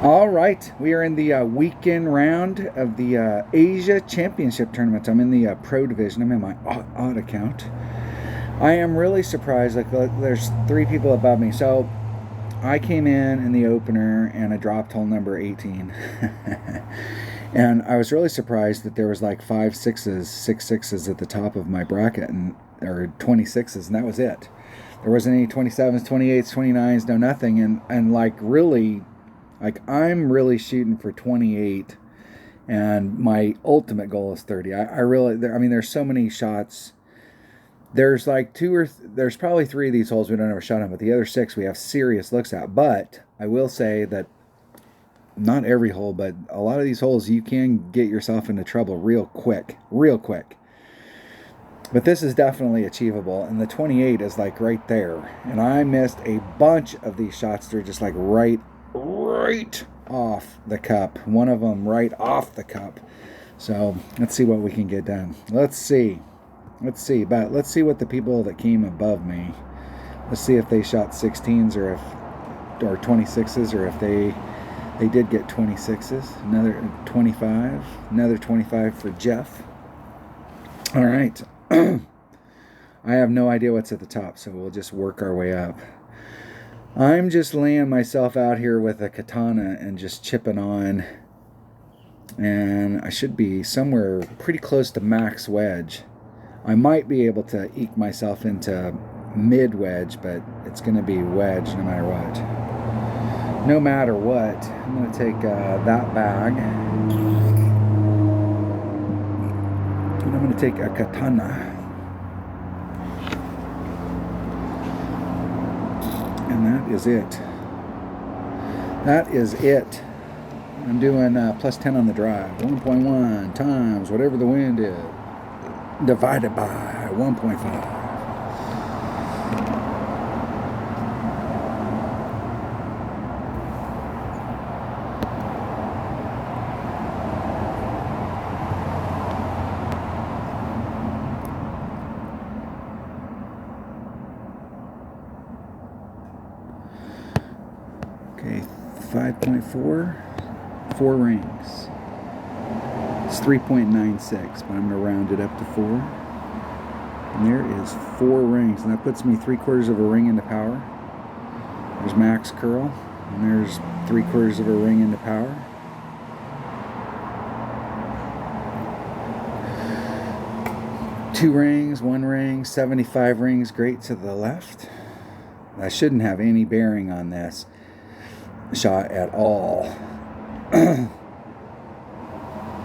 All right, we are in the weekend round of the Asia Championship tournament. I'm in the pro division. I'm in my odd account. I am really surprised. Like, there's three people above me. So I came in the opener and I dropped hole number 18, and I was really surprised that there was like six sixes at the top of my bracket, and or 26s, and that was it. There wasn't any 27s, 28s, 29s, no nothing, and like really. Like, I'm really shooting for 28, and my ultimate goal is 30. I really, I mean, there's so many shots. There's like there's probably three of these holes we don't ever shot on, but the other six we have serious looks at. But I will say that not every hole, but a lot of these holes you can get yourself into trouble real quick, real quick. But this is definitely achievable, and the 28 is like right there. And I missed a bunch of these shots. They're just like right off the cup. One of them right off the cup. So let's see what we can get done. Let's see. But let's see what the people that came above me. Let's see if they shot 16s or 26s, or if they did get 26s. Another 25. Another 25 for Jeff. All right. I have no idea what's at the top, so we'll just work our way up. I'm just laying myself out here with a katana and just chipping on, and I should be somewhere pretty close to max wedge. I might be able to eke myself into mid wedge, but it's going to be wedge no matter what. No matter what, I'm going to take that bag, and I'm going to take a katana. And that is it. That is it. I'm doing plus 10 on the drive. 1.1 times whatever the wind is, divided by 1.5. Okay, 5.4, 4 rings. It's 3.96, but I'm going to round it up to 4. And there is 4 rings, and that puts me 3/4 of a ring into power. There's max curl, and there's 3/4 of a ring into power. Two rings, 1 ring, 75 rings, great to the left. I shouldn't have any bearing on this shot at all.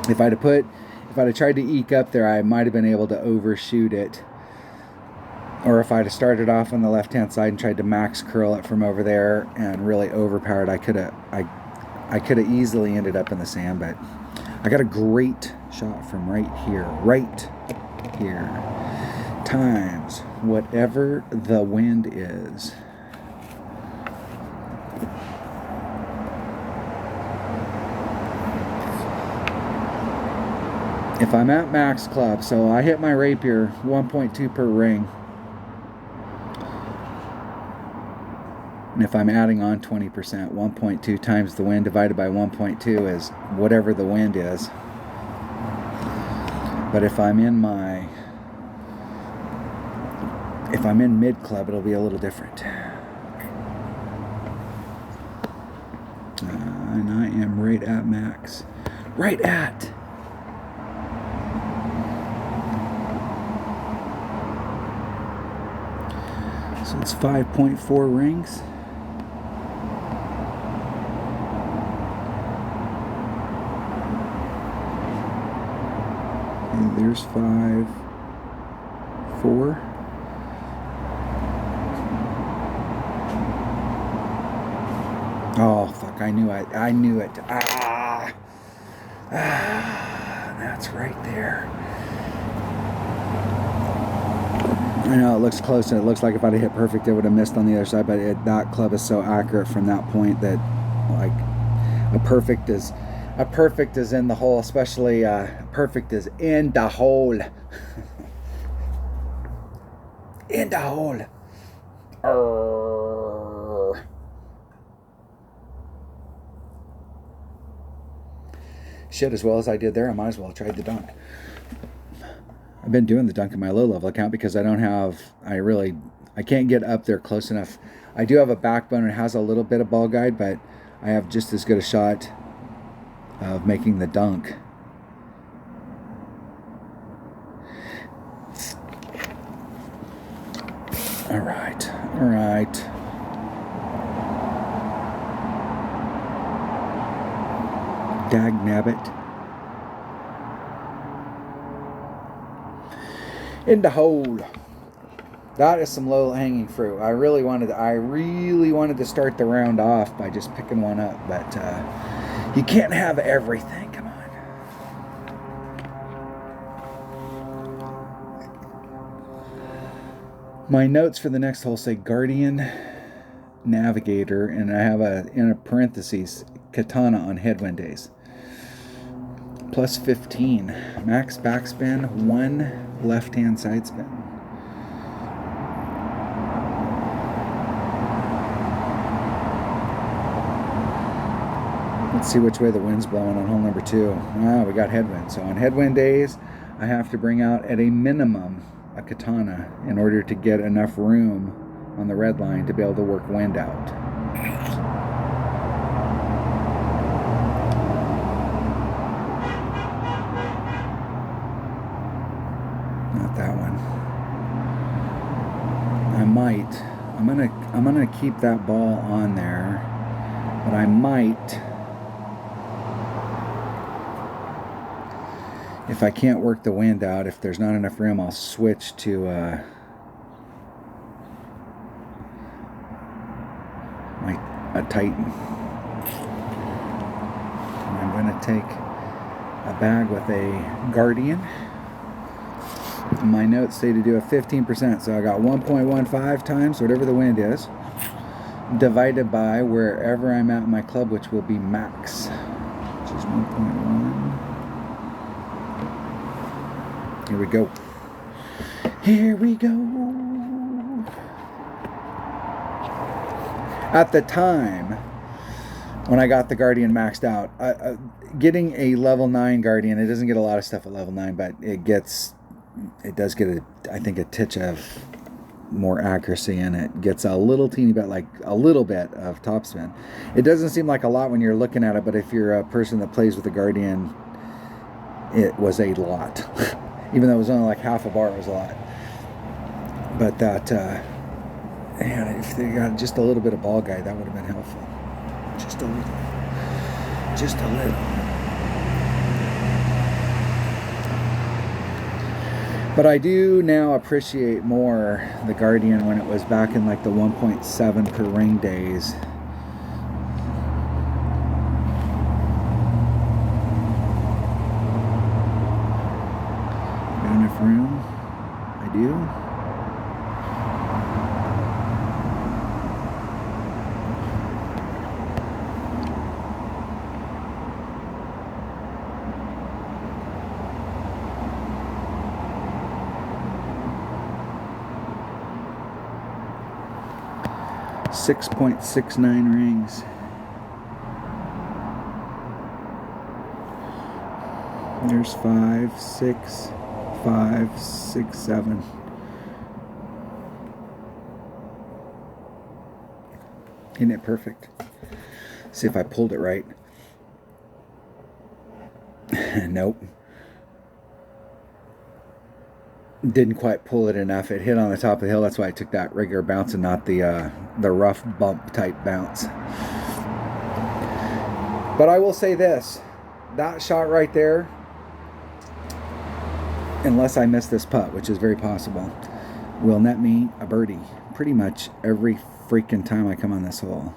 If I'd have tried to eke up there, I might have been able to overshoot it. Or if I'd have started off on the left-hand side and tried to max curl it from over there and really overpowered, I could have easily ended up in the sand. But I got a great shot from right here, times whatever the wind is. If I'm at max club, so I hit my rapier 1.2 per ring. And if I'm adding on 20%, 1.2 times the wind divided by 1.2 is whatever the wind is. But if I'm in mid club, it'll be a little different. And I am right at max. Right at. So it's 5.4 rings. And there's 5, 4. Oh, fuck, I knew it. That's right there. I know it looks close, and it looks like if I'd have hit perfect, it would have missed on the other side, but that club is so accurate from that point that, like, a perfect is in the hole, especially perfect is in the hole. In the hole. Shit, as well as I did there, I might as well have tried the dunk. I've been doing the dunk in my low level account because I can't get up there close enough. I do have a backbone and it has a little bit of ball guide, but I have just as good a shot of making the dunk. All right. Dag nabbit. In the hole. That is some low-hanging fruit. I really wanted to start the round off by just picking one up, but you can't have everything. Come on. My notes for the next hole say Guardian Navigator, and I have in a parentheses Katana on headwind days. Plus 15. Max backspin, 1 left-hand side spin. Let's see which way the wind's blowing on hole number 2. We got headwind. So on headwind days, I have to bring out at a minimum a Katana in order to get enough room on the red line to be able to work wind out. Not that one. I'm gonna keep that ball on there, but I might, if I can't work the wind out, if there's not enough room, I'll switch to a Titan. And I'm going to take a bag with a Guardian. My notes say to do a 15%, so I got 1.15 times whatever the wind is, divided by wherever I'm at in my club, which will be max, which is 1.1. Here we go. Here we go. At the time when I got the Guardian maxed out, getting a level 9 Guardian, it doesn't get a lot of stuff at level 9, but it does get I think a titch of more accuracy, and it gets a little teeny bit, like a little bit of topspin. It doesn't seem like a lot when you're looking at it, but if you're a person that plays with the Guardian, it was a lot. Even though it was only like half a bar, it was a lot. But that, if they got just a little bit of ball guide, that would have been helpful. Just a little. Just a little. But I do now appreciate more the Guardian when it was back in like the 1.7 per ring days. Got enough room? I do. .69 rings. There's 5, 6, 5, 6, 7. Isn't it perfect? See if I pulled it right. Nope. Didn't quite pull it enough. It hit on the top of the hill. That's why I took that regular bounce and not the rough bump type bounce. But I will say this, that shot right there, unless I miss this putt, which is very possible, will net me a birdie pretty much every freaking time I come on this hole.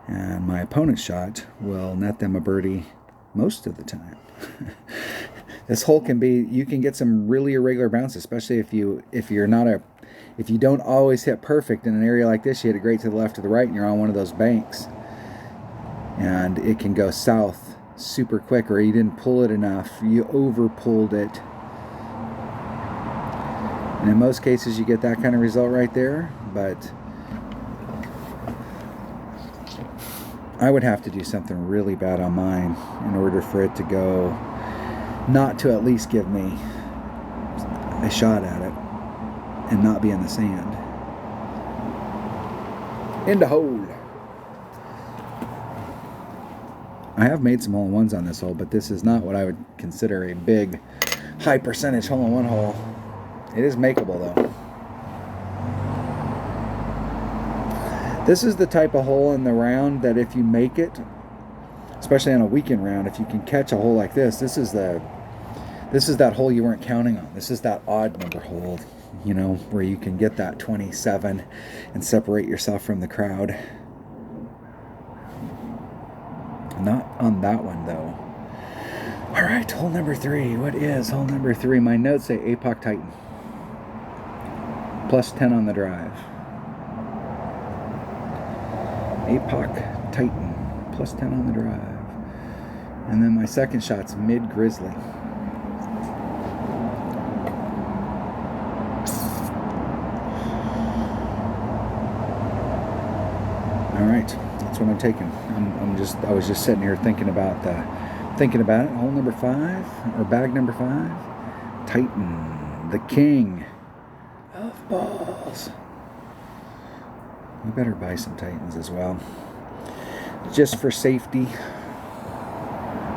And my opponent's shot will net them a birdie most of the time. This hole can be, you can get some really irregular bounces, especially if you don't always hit perfect in an area like this. You hit it great to the left or the right and you're on one of those banks, and it can go south super quick, or you didn't pull it enough, you over pulled it, and in most cases you get that kind of result right there. But I would have to do something really bad on mine in order for it to go, not to at least give me a shot at it and not be in the sand. In the hole. I have made some hole-in-ones on this hole, but this is not what I would consider a big, high percentage hole-in-one hole. It is makeable though. This is the type of hole in the round that if you make it, especially on a weekend round, if you can catch a hole like this, this is that hole you weren't counting on. This is that odd number hole, you know, where you can get that 27 and separate yourself from the crowd. Not on that one though. All right, hole number 3. What is hole number 3? My notes say APOC Titan. Plus 10 on the drive. APOC Titan. Plus 10 on the drive. And then my second shot's Mid Grizzly. All right, that's what I'm taking. I was just sitting here thinking about it. Hole number 5 or bag number 5. Titan, the king of balls. We better buy some Titans as well, just for safety,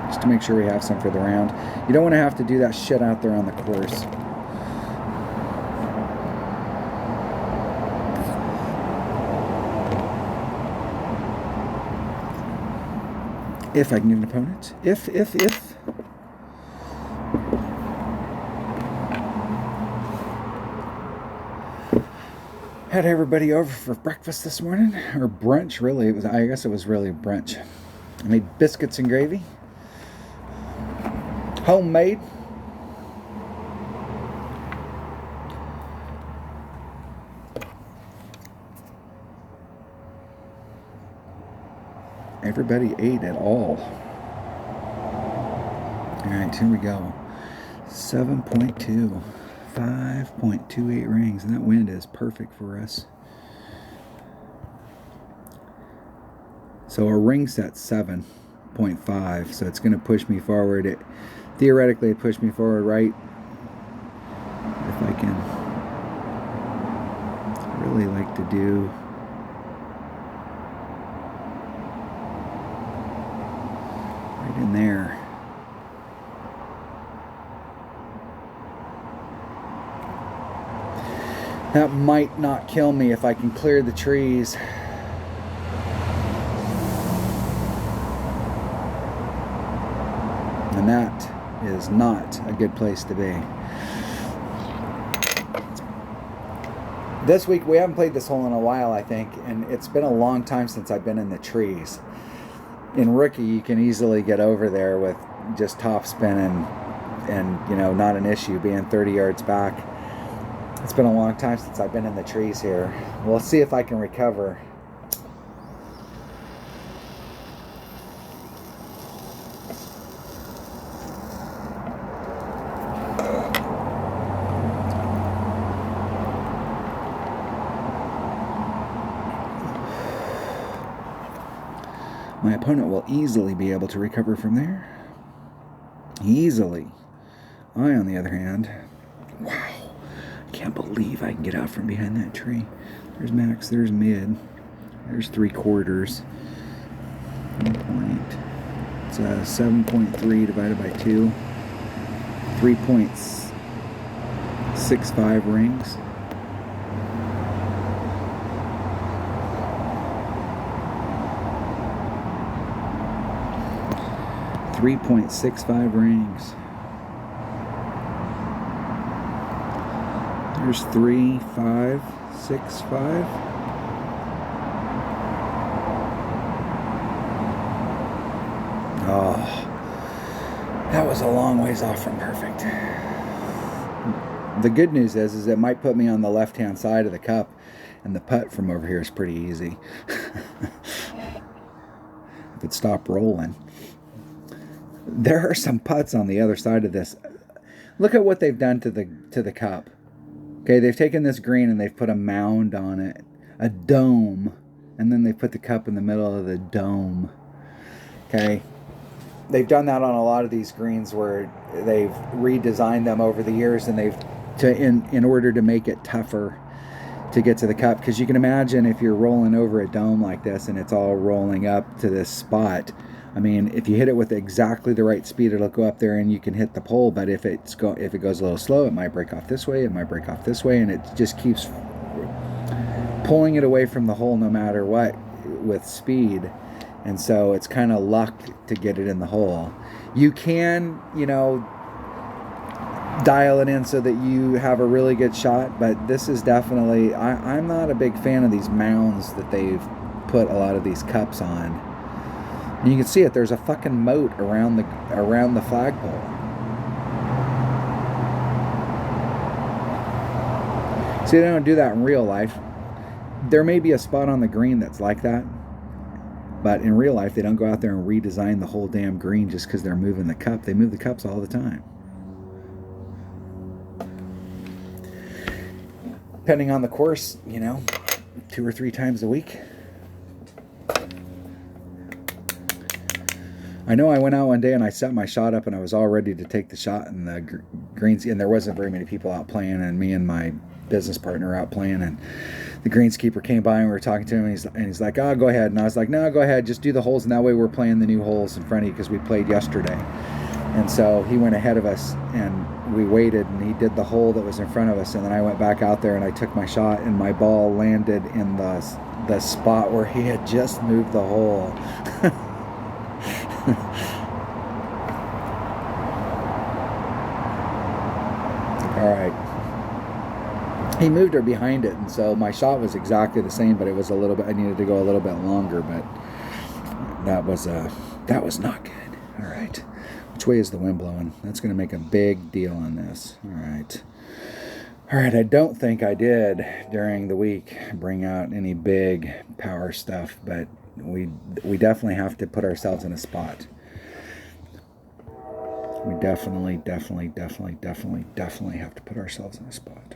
just to make sure we have some for the round. You don't want to have to do that shit out there on the course. If I can get an opponent. If. Had everybody over for breakfast this morning, or brunch really. I guess it was really brunch. I made biscuits and gravy. Homemade. Everybody ate it all. All right, here we go. 7.2. 5.28 rings, and that wind is perfect for us. So our ring set's 7.5, so it's going to push me forward. Theoretically, it pushed me forward right. If I can really like to do right in there. That might not kill me if I can clear the trees. And that is not a good place to be. This week we haven't played this hole in a while, I think, and it's been a long time since I've been in the trees. In Rookie, you can easily get over there with just top spin and you know, not an issue being 30 yards back. It's been a long time since I've been in the trees here. We'll see if I can recover. My opponent will easily be able to recover from there. Easily. I, on the other hand, wow. Can't believe I can get out from behind that tree. There's max, there's mid, there's 3/4. It's 7.3 divided by 2. 3.65 rings. .65 rings. There's 3, 5, 6, 5. Oh, that was a long ways off from perfect. The good news is it might put me on the left-hand side of the cup, and the putt from over here is pretty easy. If it stopped rolling. There are some putts on the other side of this. Look at what they've done to the cup. Okay, they've taken this green and they've put a mound on it, a dome, and then they put the cup in the middle of the dome. Okay. They've done that on a lot of these greens where they've redesigned them over the years, and in order to make it tougher to get to the cup, because you can imagine if you're rolling over a dome like this and it's all rolling up to this spot. I mean, if you hit it with exactly the right speed, it'll go up there and you can hit the pole. But if it goes a little slow, it might break off this way, it might break off this way, and it just keeps pulling it away from the hole no matter what with speed. And so it's kind of luck to get it in the hole. You can, dial it in so that you have a really good shot, but this is definitely, I'm not a big fan of these mounds that they've put a lot of these cups on. And you can see it, there's a fucking moat around the flagpole. See, they don't do that in real life. There may be a spot on the green that's like that, but in real life, they don't go out there and redesign the whole damn green just because they're moving the cup. They move the cups all the time. Depending on the course, 2 or 3 times a week. I know I went out one day and I set my shot up and I was all ready to take the shot, and the greens, and there wasn't very many people out playing, and me and my business partner out playing, and the greenskeeper came by and we were talking to him, and he's like, "Oh, go ahead." And I was like, "No, go ahead, just do the holes, and that way we're playing the new holes in front of you because we played yesterday." And so he went ahead of us and we waited, and he did the hole that was in front of us, and then I went back out there and I took my shot, and my ball landed in the spot where he had just moved the hole. All right. He moved her behind it, and so my shot was exactly the same, but it was a little bit, I needed to go a little bit longer, but that was not good. All right. Which way is the wind blowing? That's going to make a big deal on this. All right. All right, I don't think I did during the week bring out any big power stuff, but we definitely have to put ourselves in a spot. We definitely have to put ourselves in a spot.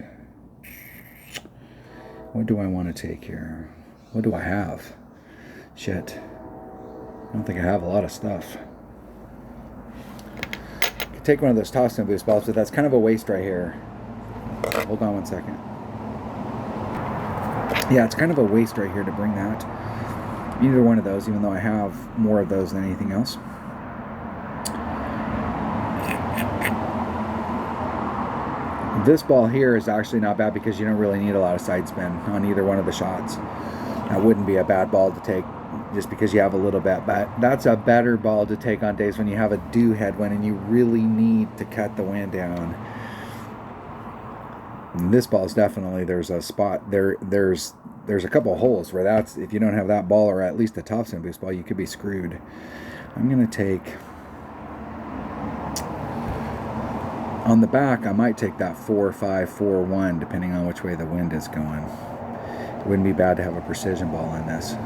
What do I want to take here? What do I have? Shit. I don't think I have a lot of stuff. I could take one of those Topspin Boost balls, but that's kind of a waste right here. Hold on one second. Yeah, it's kind of a waste right here to bring that. Either one of those, even though I have more of those than anything else. This ball here is actually not bad because you don't really need a lot of side spin on either one of the shots. That wouldn't be a bad ball to take just because you have a little bit, but that's a better ball to take on days when you have a due headwind and you really need to cut the wind down. And this ball is definitely, there's a spot there, there's a couple of holes where that's, if you don't have that ball or at least a Topspin Boost ball, you could be screwed. I'm going to take, on the back, I might take that 4-5-4-1 depending on which way the wind is going. It wouldn't be bad to have a precision ball on this.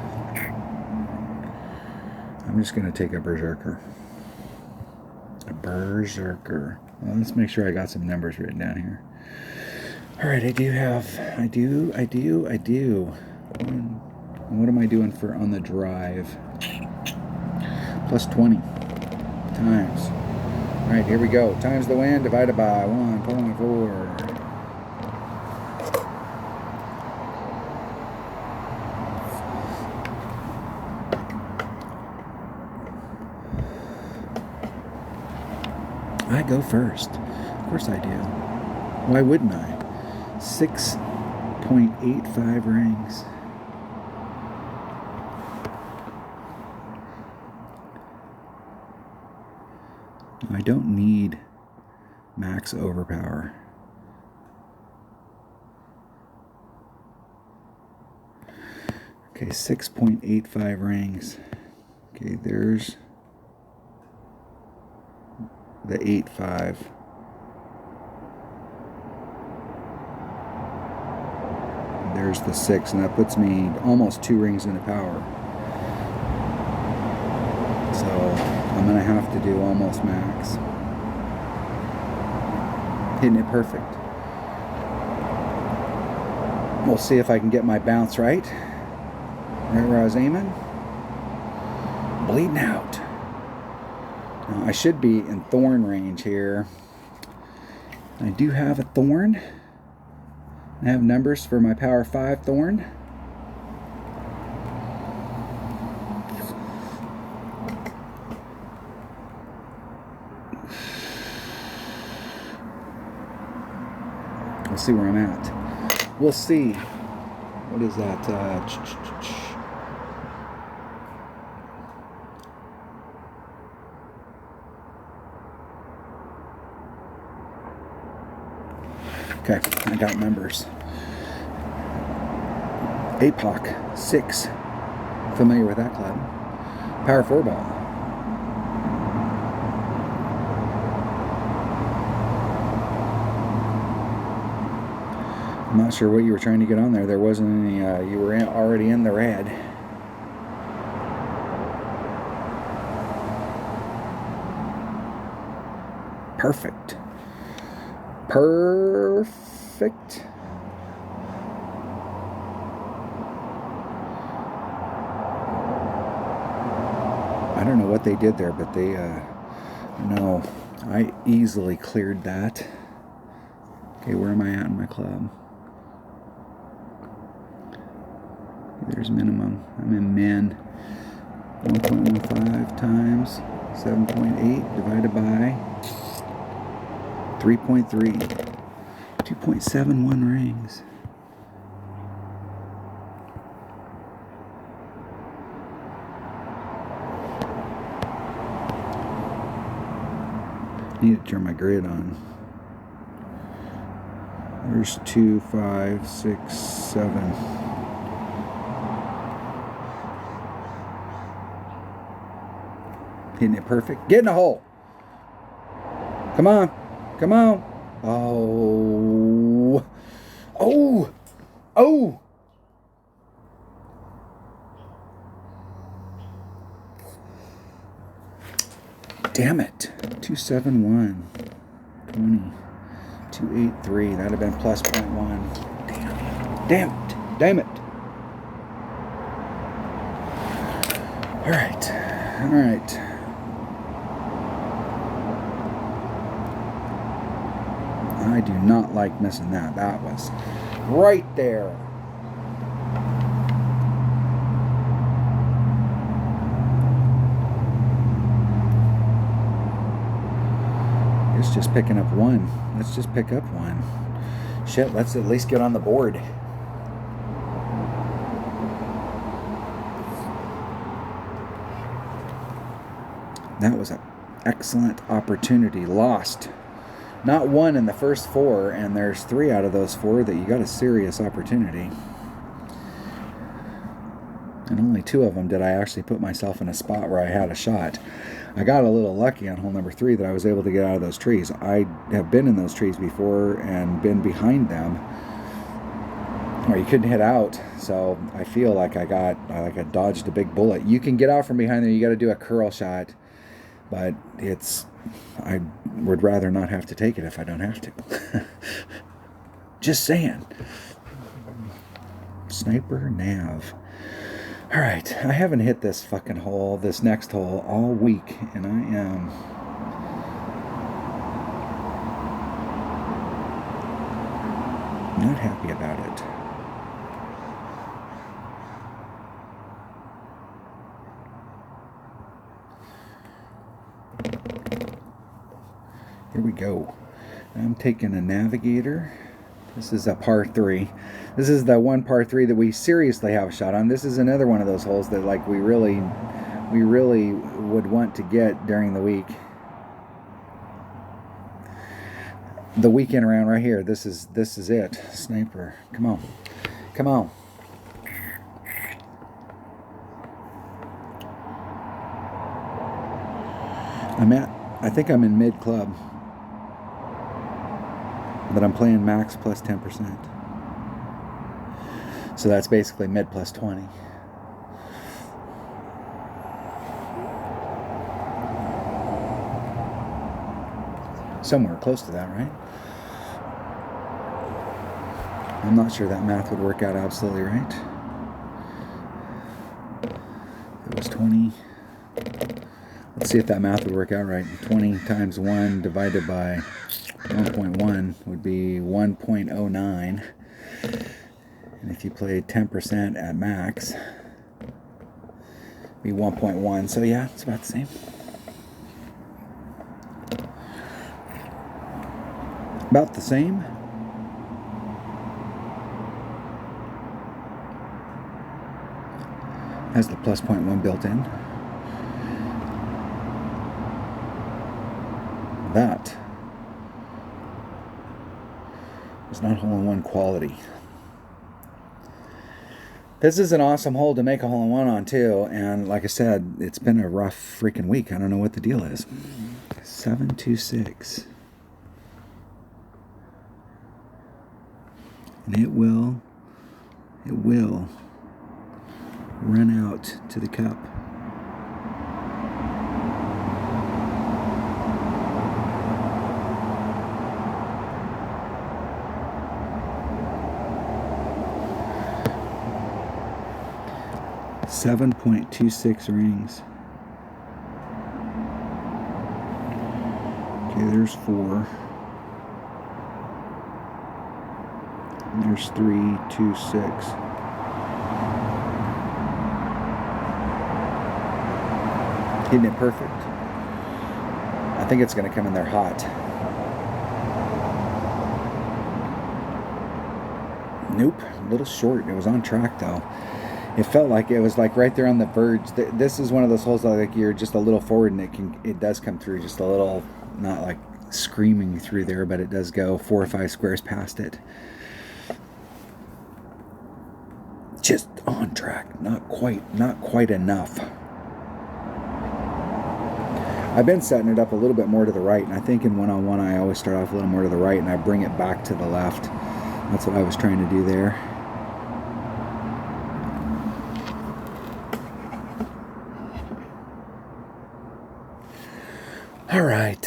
I'm just going to take a Berserker. A Berserker. Well, let's make sure I got some numbers written down here. All right, I do. And what am I doing for on the drive? Plus 20 times. All right, here we go. Times the wind divided by 1.4. I go first. Of course I do. Why wouldn't I? 6.85 rings. I don't need max overpower. Okay, 6.85 rings. Okay, there's the 8.5. There's the 6, and that puts me almost 2 rings into power. So I'm going to have to do almost max. Hitting it perfect. We'll see if I can get my bounce right. Right where I was aiming. Bleeding out. Now, I should be in thorn range here. I do have a thorn. I have numbers for my power 5 thorn. We'll see where I'm at. We'll see. What is that? Okay, I got numbers. APOC 6. Familiar with that club. Power 4 ball. I'm not sure what you were trying to get on there. There wasn't any, you were already in the red. Perfect. Perfect. I don't know what they did there, but they, no, I easily cleared that. Okay, where am I at in my club? There's minimum. I'm in min. 1.15 times 7.8 divided by 3.3. 2.71 rings. Need to turn my grid on. There's 2, 5, 6, 7. Hitting it perfect. Get in the hole. Come on. Come on. Oh. Oh. Oh. Damn it. 271. 20. 283. That'd have been plus 0.1. Damn. Damn it. Damn it. All right. All right. I do not like missing that. That was right there. It's just picking up one. Let's just pick up one. Shit, let's at least get on the board. That was an excellent opportunity. Lost. Not one in the first 4, and there's 3 out of those 4 that you got a serious opportunity. And only 2 of them did I actually put myself in a spot where I had a shot. I got a little lucky on hole number 3 that I was able to get out of those trees. I have been in those trees before and been behind them where you couldn't hit out. So I feel like I dodged a big bullet. You can get out from behind there. You got to do a curl shot, but I would rather not have to take it if I don't have to. Just saying. Sniper nav. All right, I haven't hit this fucking hole, this next hole, all week, and I am not happy about it. Here we go. I'm taking a navigator. This is a par 3. This is the one par 3 that we seriously have a shot on. This is another one of those holes that like we really would want to get during the week. The weekend round right here. This is it. Sniper. Come on. Come on. I think I'm in mid club. But I'm playing max plus 10%. So that's basically mid plus 20. Somewhere close to that, right? I'm not sure that math would work out absolutely right. 20. Let's see if that math would work out right. 20 times 1 divided by 1.1 would be 1.09. And if you play 10% at max, it'd be 1.1. So yeah, it's about the same. About the same. Has the plus 0.1 built in. That is not hole-in-one quality. This is an awesome hole to make a hole-in-one on too, and like I said, it's been a rough freaking week. I don't know what the deal is. 726. And it will run out to the cup. .26 rings. Okay, there's 4. And there's 3, 2, 6. Hitting it perfect. I think it's going to come in there hot. Nope, a little short. It was on track though. It felt like it was like right there on the verge. This is one of those holes that like you're just a little forward and it does come through just a little, not like screaming through there, but it does go 4 or 5 squares past it. Just on track, not quite enough. I've been setting it up a little bit more to the right, and I think in one-on-one I always start off a little more to the right and I bring it back to the left. That's what I was trying to do there. All right.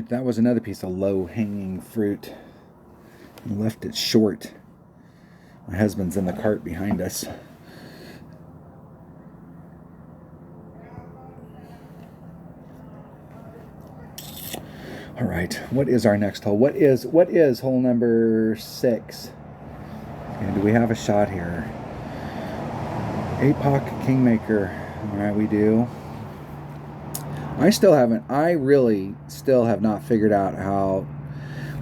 That was another piece of low-hanging fruit. I left it short. My husband's in the cart behind us. All right. What is our next hole? What is hole number 6? And do we have a shot here? APOC Kingmaker. All right, we do. I really still have not figured out how.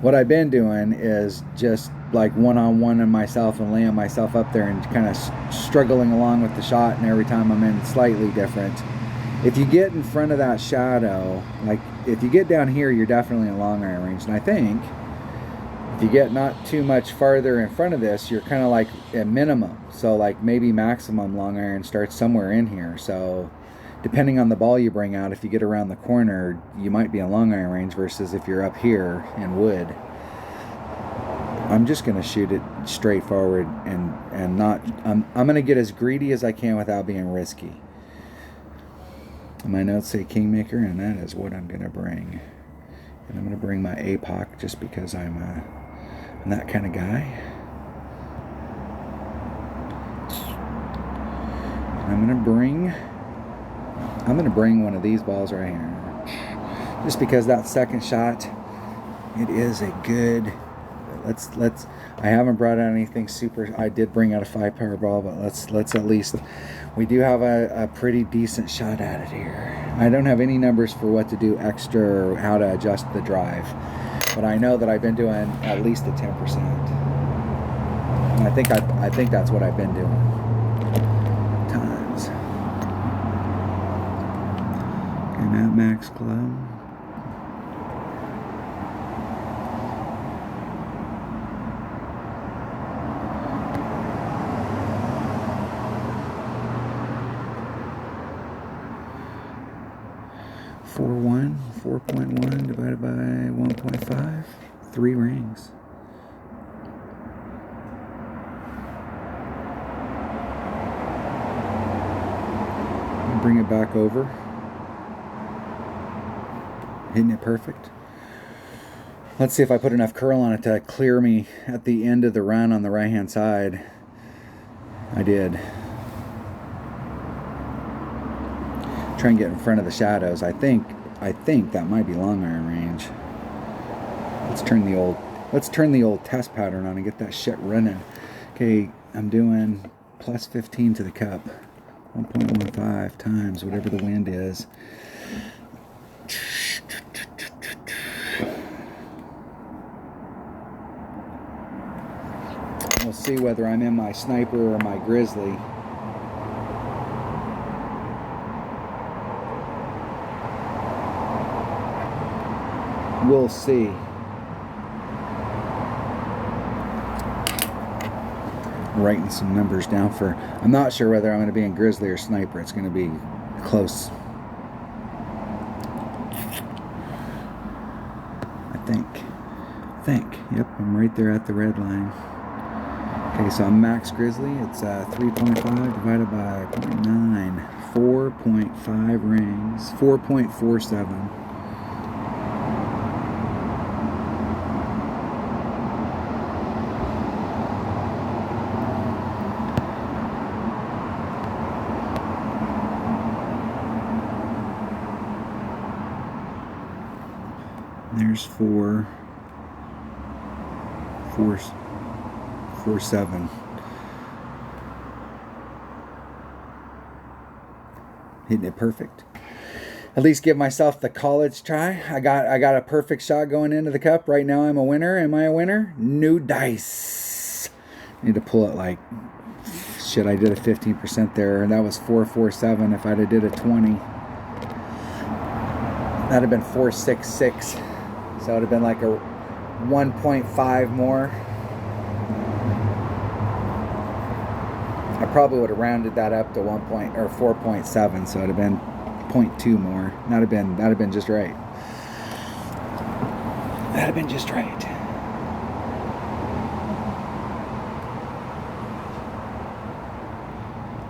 What I've been doing is just like one-on-one and myself and laying myself up there and kind of struggling along with the shot, and every time I'm in slightly different. If you get in front of that shadow, like if you get down here, you're definitely in long iron range. And I think if you get not too much farther in front of this, you're kind of like at minimum. So like maybe maximum long iron starts somewhere in here. So depending on the ball you bring out, if you get around the corner, you might be in long iron range versus if you're up here in wood. I'm just going to shoot it straight forward and not, I'm going to get as greedy as I can without being risky. My notes say Kingmaker, and that is what I'm going to bring. And I'm going to bring my APOC just because I'm that kind of guy. And I'm going to bring one of these balls right here. Just because that second shot, it is a good. Let's. I haven't brought out anything super. I did bring out a 5-power ball, but let's at least. We do have a pretty decent shot at it here. I don't have any numbers for what to do extra or how to adjust the drive, but I know that I've been doing at least a 10%. And I think that's what I've been doing. Times. And at max club. .1, 4.1 divided by 1.5, 3 rings. Bring it back over. Hitting it perfect. Let's see if I put enough curl on it to clear me at the end of the run on the right hand side. I did. Try and get in front of the shadows. I think that might be long iron range. Let's turn the old test pattern on and get that shit running. Okay, I'm doing plus 15 to the cup. 1.15 times whatever the wind is. We'll see whether I'm in my sniper or my grizzly. We'll see. Writing some numbers down for, I'm not sure whether I'm going to be in grizzly or sniper. It's going to be close. I think. Yep, I'm right there at the red line. Okay, so I'm max grizzly. It's 3.5 divided by 0.9. 4.5 rings. 4.47. There's 4.7. Hitting it perfect. At least give myself the college try. I got a perfect shot going into the cup. Right now I'm a winner. Am I a winner? New dice. Need to pull it like shit. I did a 15% there, and that was 4.47. If I'd have did a 20, that'd have been 4.66. So it would have been like a 1.5 more. I probably would have rounded that up to 4.7, so it'd have been 0.2 more. That'd have been just right. That'd have been just right.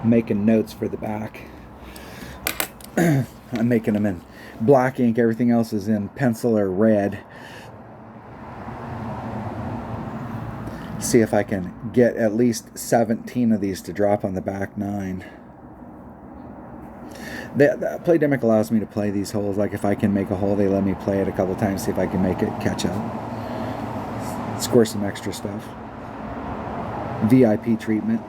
Making notes for the back. I'm making them in black ink. Everything else is in pencil or red. See if I can get at least 17 of these to drop on the back 9. The Playdemic allows me to play these holes. Like if I can make a hole, they let me play it a couple times, see if I can make it catch up. Score some extra stuff. VIP treatment.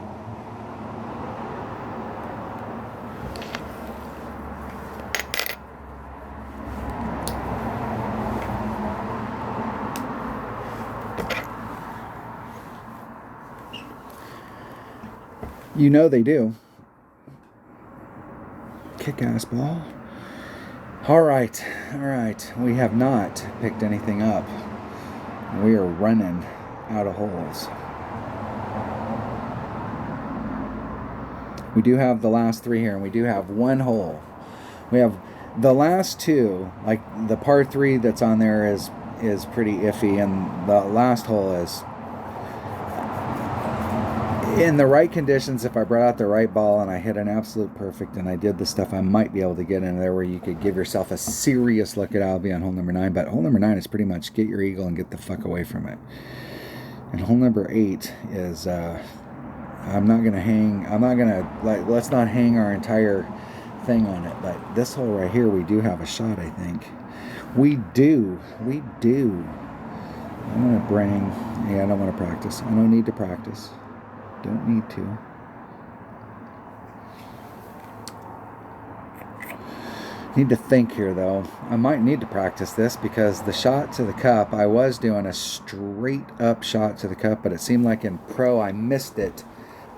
You know they do. Kick-ass ball. All right. We have not picked anything up. We are running out of holes. We do have the last 3 here, and we do have 1 hole. We have the last 2, like the par 3 that's on there is pretty iffy, and the last hole is in the right conditions. If I brought out the right ball and I hit an absolute perfect and I did the stuff, I might be able to get in there where you could give yourself a serious look at Albie on hole number 9. But hole number 9 is pretty much get your eagle and get the fuck away from it. And hole number 8 is I'm not gonna let's not hang our entire thing on it. But this hole right here, we do have a shot. I think we do. I'm gonna bring. Yeah, I don't want to practice. I don't need to practice. Don't need to. Need to think here though. I might need to practice this because the shot to the cup, I was doing a straight up shot to the cup, but it seemed like in pro I missed it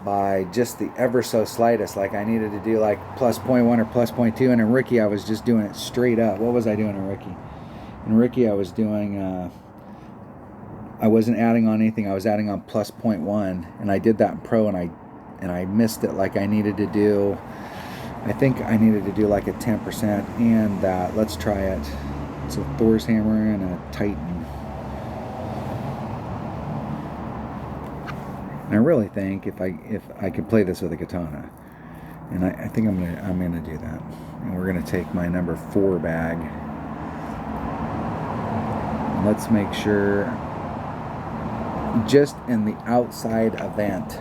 by just the ever so slightest. Like I needed to do like plus 0.1 or plus 0.2, and in Ricky I was just doing it straight up. What was I doing in Ricky? In Ricky I was doing I wasn't adding on anything. I was adding on plus 0.1, and I did that in pro, and I missed it. Like I needed to do, I think I needed to do like a 10%, and let's try it. It's a Thor's hammer and a Titan. And I really think if I could play this with a katana, and I think I'm gonna do that. And we're gonna take my number 4 bag. Let's make sure. Just in the outside event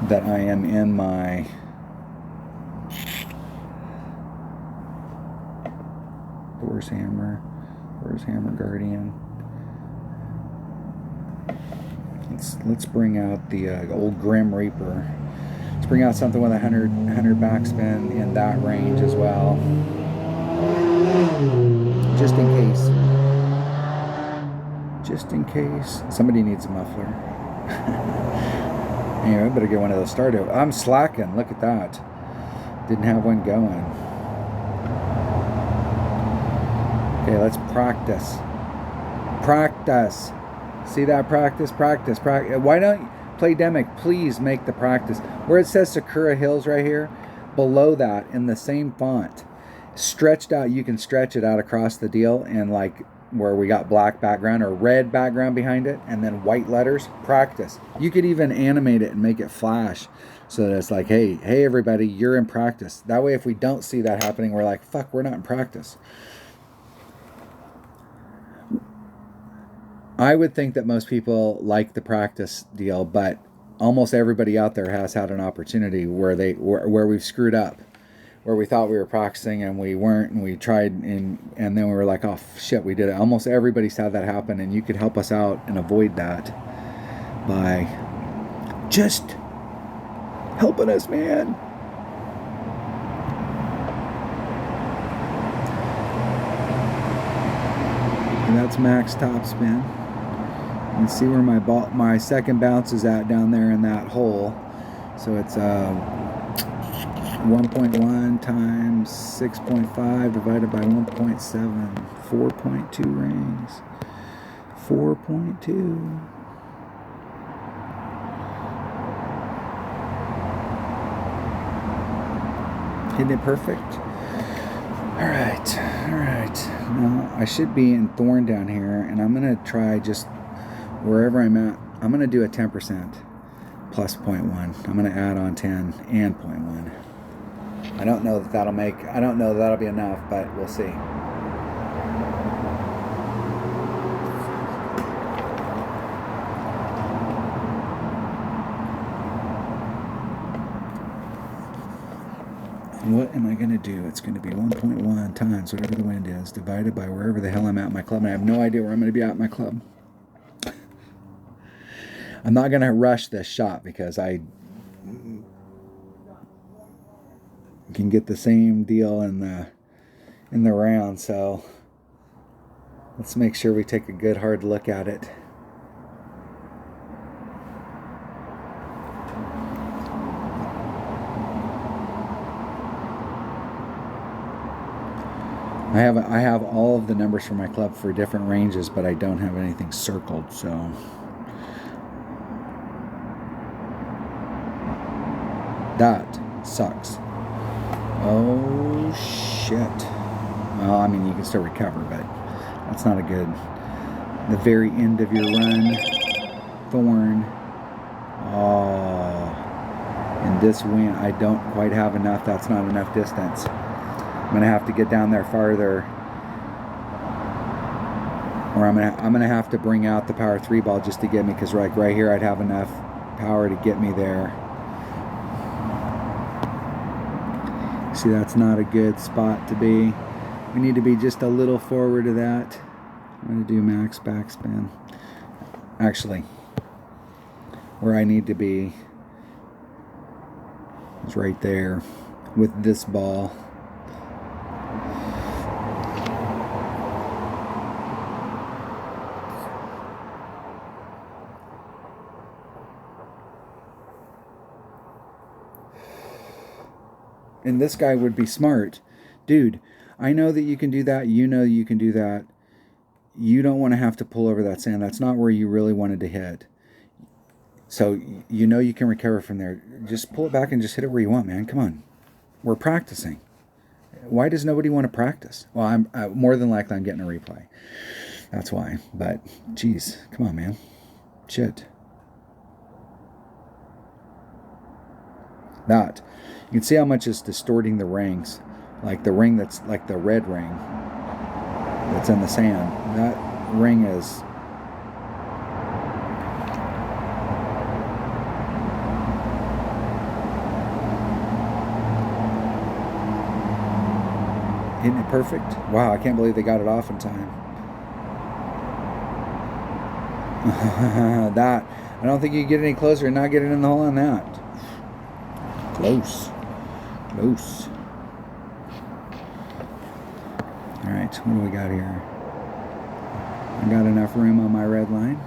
that I am in my Thor's hammer. Thor's hammer guardian. Let's bring out the old Grim Reaper. Let's bring out something with 100 backspin in that range as well. Just in case. Just in case. Somebody needs a muffler. Anyway, I better get one of those started. I'm slacking. Look at that. Didn't have one going. Okay, let's practice. Practice. See that? Practice. Why don't Playdemic please make the practice where it says Sakura Hills right here, below that in the same font, stretched out. You can stretch it out across the deal, and like where we got black background or red background behind it and then white letters. Practice. You could even animate it and make it flash so that it's like, hey everybody, you're in practice. That way if we don't see that happening, we're like, fuck, we're not in practice. I would think that most people like the practice deal, but almost everybody out there has had an opportunity where we've screwed up, where we thought we were practicing and we weren't, and we tried and then we were like, oh shit, we did it. Almost everybody's had that happen, and you could help us out and avoid that by just helping us, man. And that's max top spin. You can see where my second bounce is at down there in that hole. So it's 1.1 times 6.5 divided by 1.7, 4.2 rings. 4.2. Hitting it perfect. All right. Now I should be in Thorn down here, and I'm gonna try just wherever I'm at. I'm gonna do a 10% plus 0.1. I'm gonna add on 10 and 0.1. I don't know that that'll be enough, but we'll see. And what am I going to do? It's going to be 1.1 times whatever the wind is, divided by wherever the hell I'm at in my club. And I have no idea where I'm going to be at in my club. I'm not going to rush this shot because I can get the same deal in the round. So let's make sure we take a good hard look at it. I have all of the numbers for my club for different ranges, but I don't have anything circled, so that sucks. Oh shit. Well, I mean, you can still recover, but that's not a good. The very end of your run, Thorn. Oh, and this wind, I don't quite have enough. That's not enough distance. I'm gonna have to get down there farther, or I'm gonna have to bring out the power 3 ball just to get me, because like right here I'd have enough power to get me there. See, that's not a good spot to be. We need to be just a little forward of that. I'm gonna do max backspin. Actually, where I need to be is right there with this ball. And this guy would be smart. Dude, I know that you can do that. You know you can do that. You don't want to have to pull over that sand. That's not where you really wanted to hit. So you know you can recover from there. Just pull it back and just hit it where you want, man. Come on. We're practicing. Why does nobody want to practice? Well, I'm more than likely I'm getting a replay. That's why. But, geez, come on, man. Shit. That. You can see how much it's distorting the rings. Like the ring that's like the red ring that's in the sand. That ring is... Hitting it perfect. Wow, I can't believe they got it off in time. That, I don't think you can get any closer and not get it in the hole on that. Close. Close. Alright, what do we got here? I got enough room on my red line.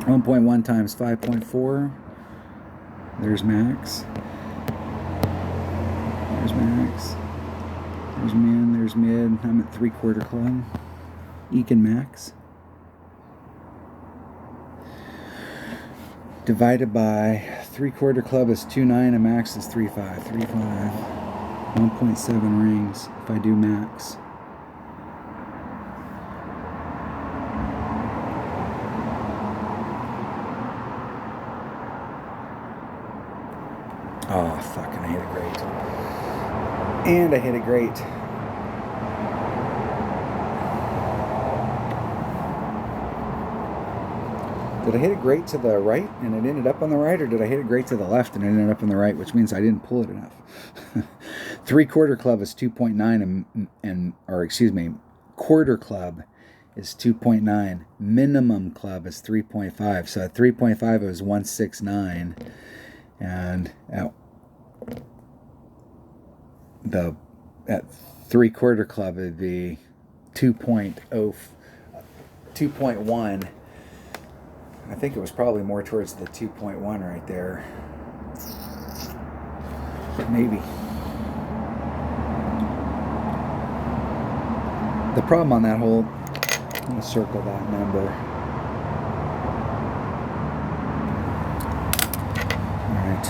1.1 times 5.4. There's max. There's max. There's min, there's mid. I'm at 3/4 club. Ekin max. Divided by 3/4 club is 2.9 and max is 3.5. 3.5. 1.7 rings if I do max. Oh, fucking, I hit it great. And I hit it great. Did I hit it great to the right and it ended up on the right, or did I hit it great to the left and it ended up on the right, which means I didn't pull it enough? 3/4 club is 2.9 or excuse me, quarter club is 2.9. Minimum club is 3.5. So at 3.5 it was 169, and at 3/4 club it'd be 2.1. I think it was probably more towards the 2.1 right there. Maybe. The problem on that hole, I'm going to circle that number. Alright.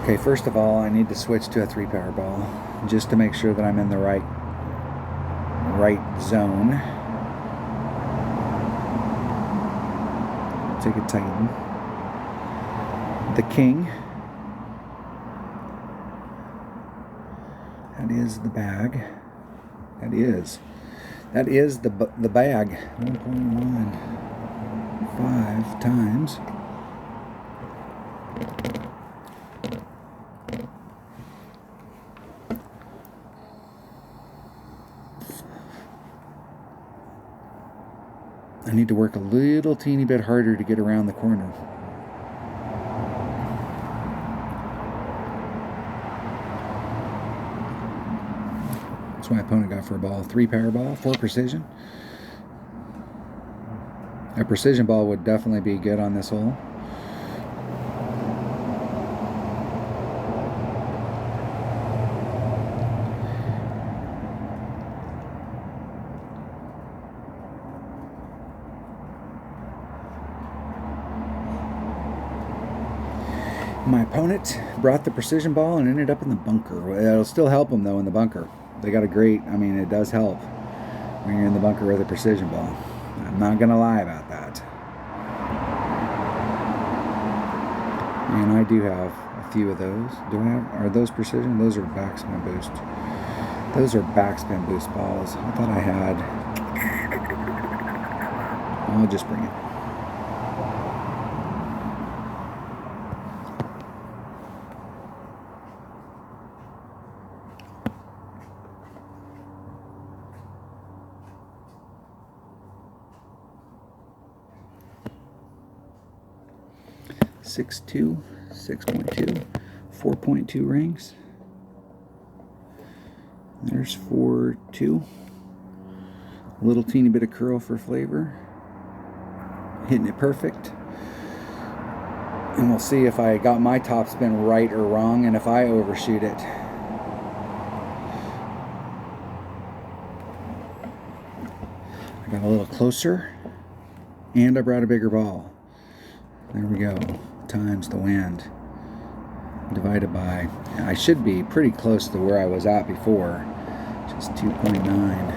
Okay, first of all, I need to switch to a 3-power ball just to make sure that I'm in the right zone. Take a Titan. The king. That is the bag. That is the bag. 1.15 times. I need to work a little teeny bit harder to get around the corner. That's what my opponent got for a ball. 3-power ball, 4 precision. A precision ball would definitely be good on this hole. My opponent brought the precision ball and ended up in the bunker. It'll still help them though in the bunker. They got a great, I mean, it does help when you're in the bunker with a precision ball. I'm not going to lie about that. And I do have a few of those. Do I have, are those precision? Those are backspin boost. Those are backspin boost balls. I thought I had. I'll just bring it. Six 2, 6.2, 4.2 rings. There's 4.2. A little teeny bit of curl for flavor. Hitting it perfect. And we'll see if I got my topspin right or wrong, and if I overshoot it. I got a little closer, and I brought a bigger ball. There we go. Times the wind divided by, I should be pretty close to where I was at before, which is 2.9.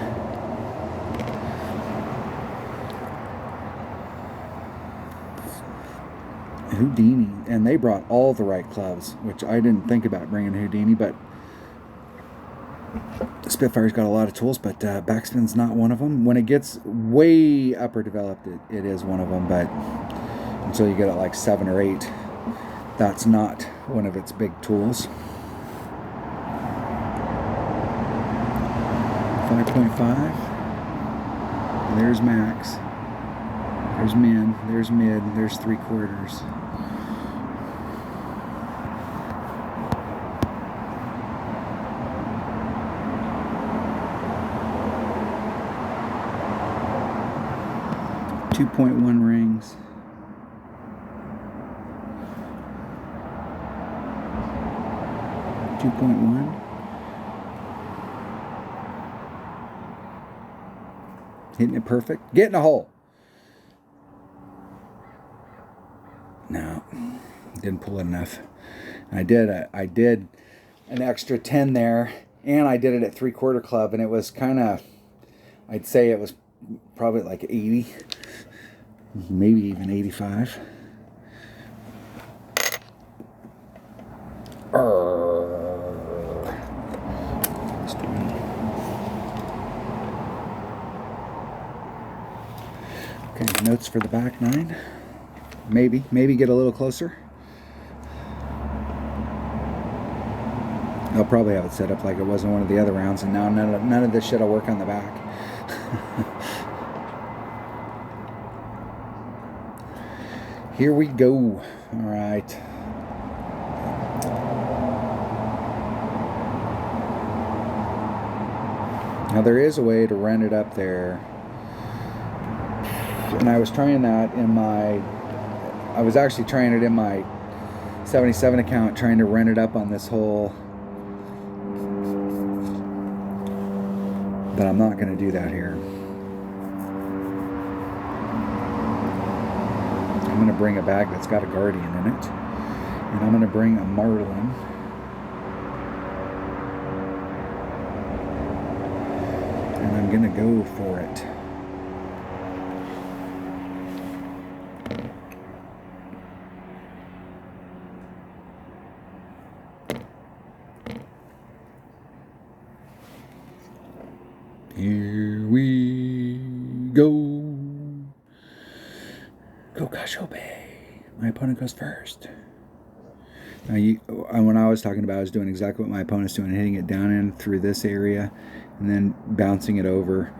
Houdini, and they brought all the right clubs, which I didn't think about bringing Houdini, but Spitfire's got a lot of tools, but backspin's not one of them. When it gets way upper developed, it is one of them, but until you get it like 7 or 8. That's not one of its big tools. 5.5. There's max. There's min. There's mid. There's 3/4. .1 rings. .1. Hitting it perfect. Getting a hole. No, didn't pull it enough. I did an extra 10 there, and I did it at 3/4 club, and it was kind of, I'd say it was probably like 80, maybe even 85. Okay, notes for the back 9. Maybe get a little closer. I'll probably have it set up like it was in one of the other rounds, and now none of this shit will work on the back. Here we go. All right. Now there is a way to run it up there, and I was trying that in my. I was actually trying it in my 77 account, trying to run it up on this hole. But I'm not going to do that here. I'm going to bring a bag that's got a Guardian in it. And I'm going to bring a Marlin. And I'm going to go for it. Here we go. Go Cashobe. My opponent goes first. Now, when I was talking about, I was doing exactly what my opponent's doing, hitting it down in through this area and then bouncing it over.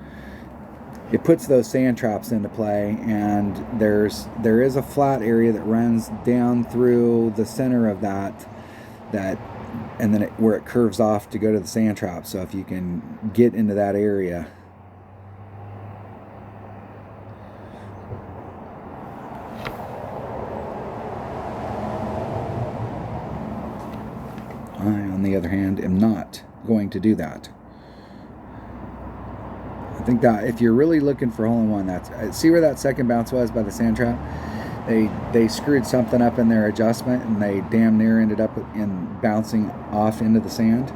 It puts those sand traps into play, and there is a flat area that runs down through the center of that and then where it curves off to go to the sand trap. So if you can get into that area, I, on the other hand, am not going to do that. I think that if you're really looking for hole-in-one, that's, see where that second bounce was by the sand trap? They screwed something up in their adjustment, and they damn near ended up in bouncing off into the sand.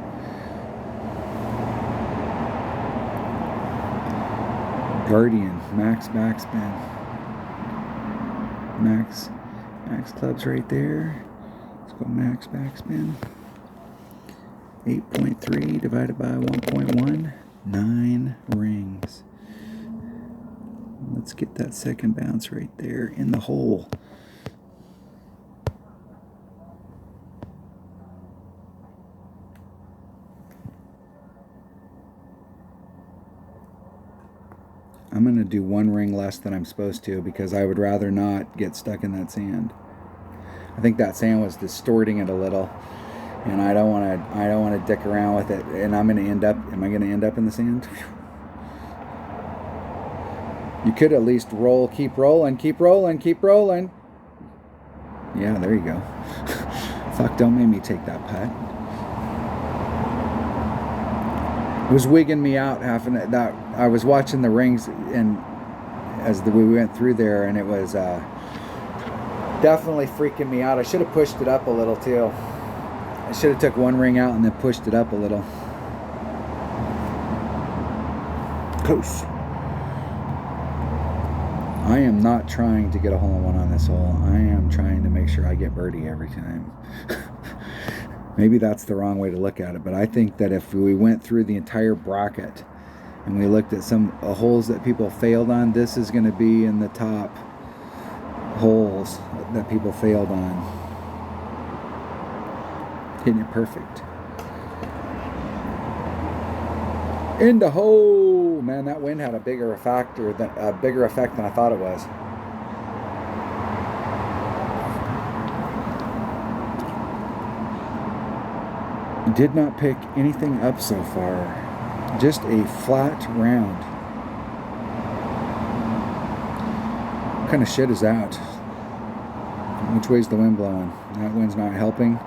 Guardian, max backspin. Max club's right there. Let's go max backspin. 8.3 divided by 1.1, 9 rings. Let's get that second bounce right there in the hole. I'm going to do 1 ring less than I'm supposed to, because I would rather not get stuck in that sand. I think that sand was distorting it a little, and I don't want to dick around with it. And am I going to end up in the sand? You could at least roll, keep rolling, keep rolling, keep rolling. Yeah, there you go. Fuck, don't make me take that putt. It was wigging me out half an that. I was watching the rings, and as we went through there, and it was definitely freaking me out. I should have pushed it up a little too. I should have took 1 ring out and then pushed it up a little. Close. I am not trying to get a hole-in-one on this hole. I am trying to make sure I get birdie every time. Maybe that's the wrong way to look at it, but I think that if we went through the entire bracket and we looked at some holes that people failed on, this is going to be in the top holes that people failed on. Hitting it perfect. In the hole! Man, that wind had a bigger effect than I thought it was. Did not pick anything up so far. Just a flat round. What kind of shit is that? Which way's the wind blowing? That wind's not helping.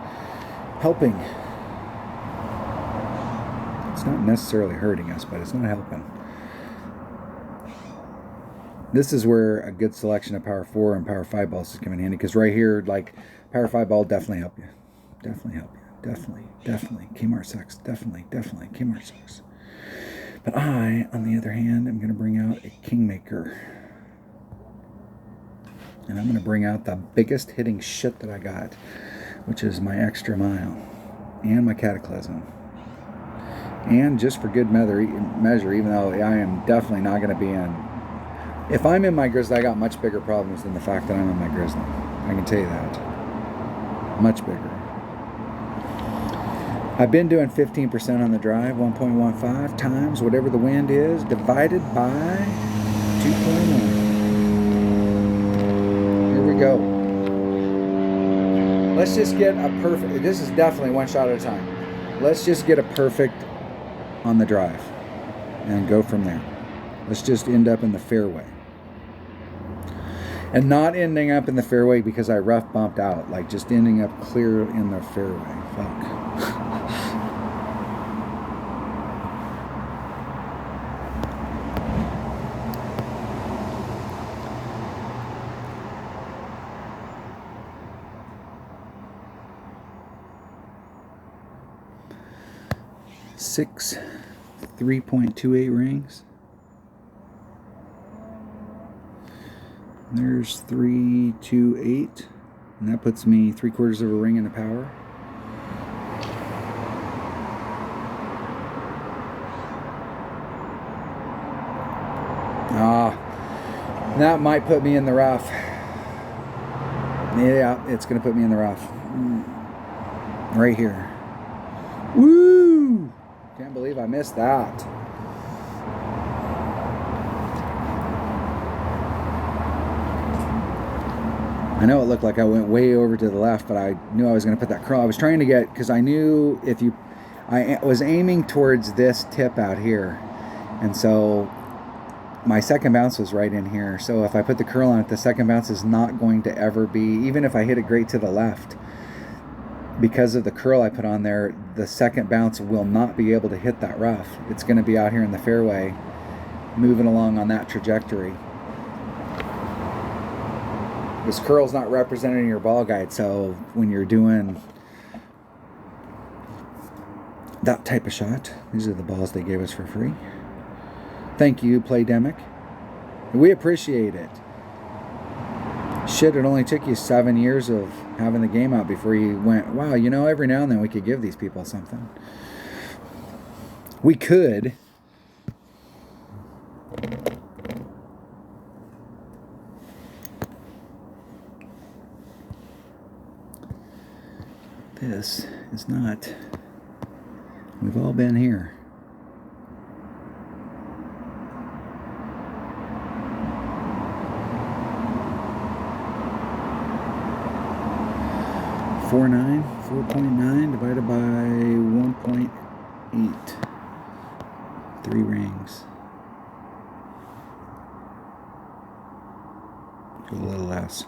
It's not necessarily hurting us, but it's not helping. This is where a good selection of Power 4 and Power 5 balls is coming in handy, because right here, like, Power 5 ball definitely help you. Definitely help you. Definitely. Kmart sucks. Definitely. Kmart sucks. But I, on the other hand, am going to bring out a Kingmaker. And I'm going to bring out the biggest hitting shit that I got, which is my Extra Mile and my Cataclysm. And just for good measure, even though I am definitely not going to be in... If I'm in my Grizzly, I got much bigger problems than the fact that I'm in my Grizzly. I can tell you that. Much bigger. I've been doing 15% on the drive, 1.15 times whatever the wind is, divided by 2.1. Here we go. Let's just get a perfect... This is definitely one shot at a time. Let's just get a perfect on the drive and go from there. Let's just end up in the fairway. And not ending up in the fairway because I rough bumped out. Like just ending up clear in the fairway. Fuck. Six 3.28 rings. There's 328, and that puts me 3/4 of a ring into power. That might put me in the rough. Yeah, it's gonna put me in the rough. Right here. Woo! Can't believe I missed that. I know it looked like I went way over to the left, but I knew I was going to put that curl. I was trying to get, because I knew I was aiming towards this tip out here. And so my second bounce was right in here. So if I put the curl on it, the second bounce is not going to ever be, even if I hit it great to the left, because of the curl I put on there, the second bounce will not be able to hit that rough. It's going to be out here in the fairway, moving along on that trajectory. This curl's not represented in your ball guide, so when you're doing that type of shot, these are the balls they gave us for free. Thank you, Playdemic. We appreciate it. Shit, it only took you 7 years of having the game out before you went, wow, you know, every now and then we could give these people something. We could. This is not, we've all been here. Four 4.9 divided by 1.8. 3 rings. Go a little less.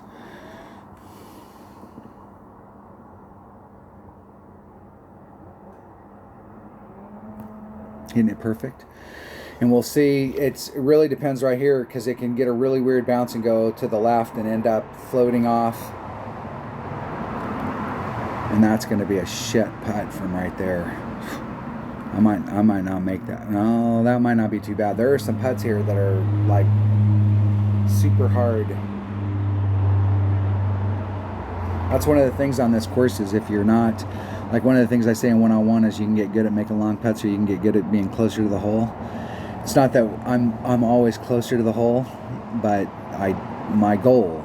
Hitting it perfect. And we'll see, it really depends right here, because it can get a really weird bounce and go to the left and end up floating off. And that's going to be a shit putt from right there. I might not make that. No, that might not be too bad. There are some putts here that are like super hard. That's one of the things on this course is if you're not, like one of the things I say in one-on-one is you can get good at making long putts or you can get good at being closer to the hole. It's not that I'm always closer to the hole, but my goal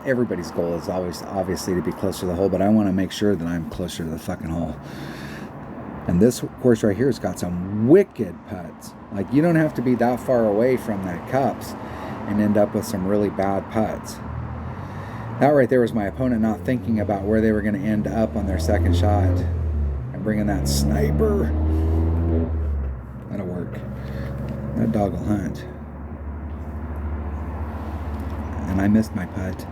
everybody's goal is always obviously to be closer to the hole, but I want to make sure that I'm closer to the fucking hole. And this course right here has got some wicked putts. Like, you don't have to be that far away from the cups and end up with some really bad putts. That right there was my opponent not thinking about where they were going to end up on their second shot and bringing that sniper. That'll work. That dog will hunt. And I missed my putt.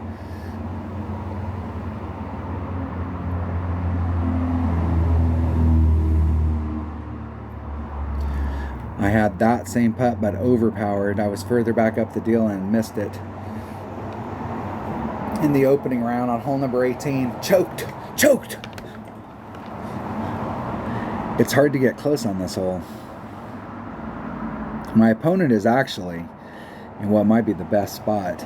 I had that same putt, but overpowered. I was further back up the deal and missed it. In the opening round on hole number 18. Choked. It's hard to get close on this hole. My opponent is actually in what might be the best spot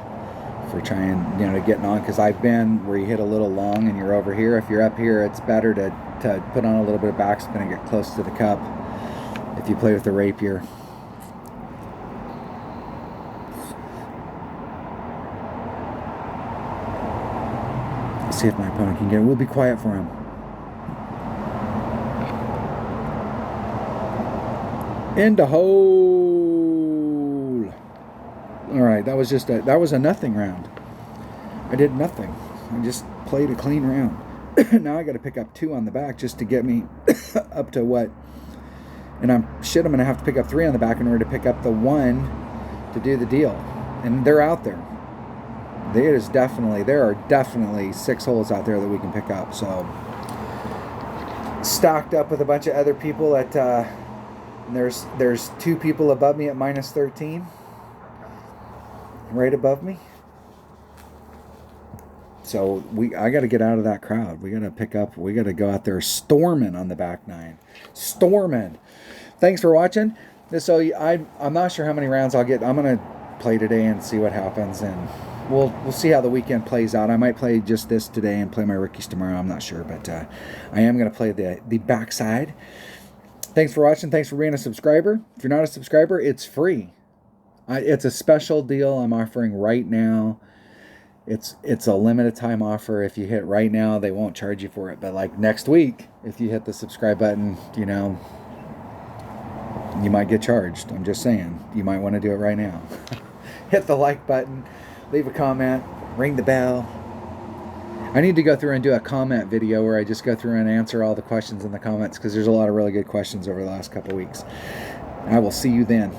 for trying, getting on, because I've been where you hit a little long and you're over here. If you're up here, it's better to put on a little bit of backspin and get close to the cup if you play with the rapier. Let's see if my opponent can get it. We'll be quiet for him. Into hole. All right, that was a nothing round. I did nothing. I just played a clean round. Now I got to pick up 2 on the back just to get me up to what. And I'm going to have to pick up 3 on the back in order to pick up the 1 to do the deal. And they're out there. There are definitely 6 holes out there that we can pick up. So stacked up with a bunch of other people at there's 2 people above me at minus 13, right above me. So I got to get out of that crowd. We got to go out there storming on the back 9, storming. Thanks for watching. So I'm not sure how many rounds I'll get. I'm gonna play today and see what happens, and we'll see how the weekend plays out. I might play just this today and play my rookies tomorrow. I'm not sure, but I am going to play the backside. Thanks for watching. Thanks for being a subscriber. If you're not a subscriber, it's free. It's a special deal I'm offering right now. It's a limited time offer. If you hit right now, they won't charge you for it. But like next week, if you hit the subscribe button, you might get charged. I'm just saying. You might want to do it right now. Hit the like button. Leave a comment. Ring the bell. I need to go through and do a comment video where I just go through and answer all the questions in the comments, because there's a lot of really good questions over the last couple weeks. I will see you then.